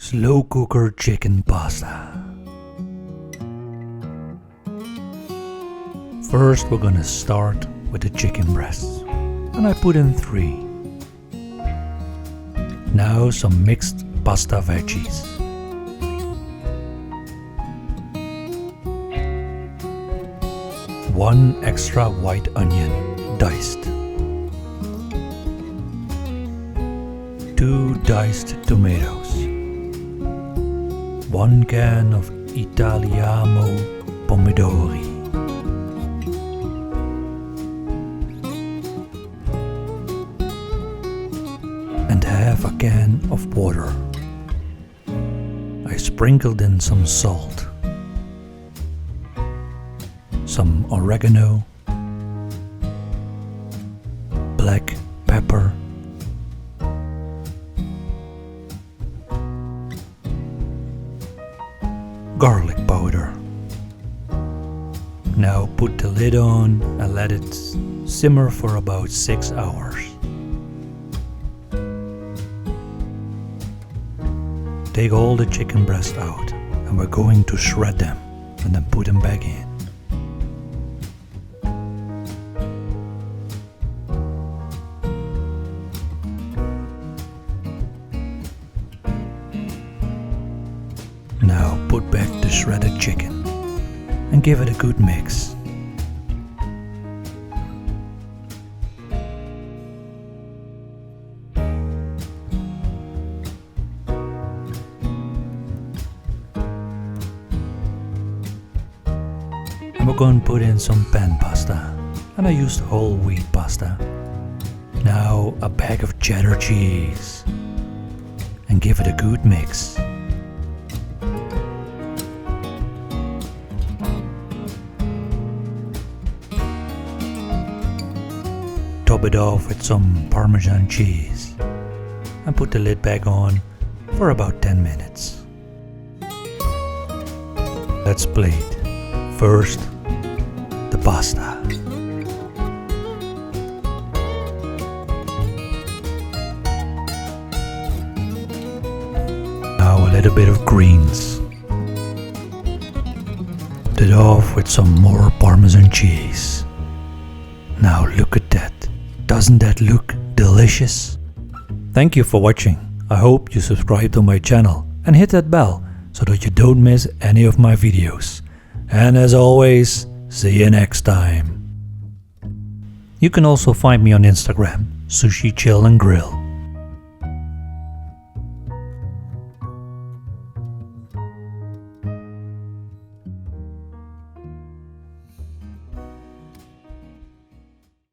Slow cooker chicken pasta. First we're gonna start with the chicken breasts, and I put in 3. Now some mixed pasta veggies. One extra white onion, diced. 2 diced tomatoes. 1 can of Italiano pomodori. And half a can of water. I sprinkled in some salt, some oregano, black pepper, garlic powder. Now put the lid on and let it simmer for about 6 hours. Take all the chicken breasts out and we're going to shred them and then put them back in. Now put back the shredded chicken and give it a good mix. And we're going to put in some pan pasta, and I used whole wheat pasta. Now a bag of cheddar cheese and give it a good mix. Top it off with some parmesan cheese and put the lid back on for about 10 minutes. Let's plate. First, the pasta. Now a little bit of greens. Top it off with some more parmesan cheese. Now look at that. Doesn't that look delicious? Thank you for watching. I hope you subscribe to my channel and hit that bell so that you don't miss any of my videos. And as always, see you next time. You can also find me on Instagram, Sushi Chill and Grill.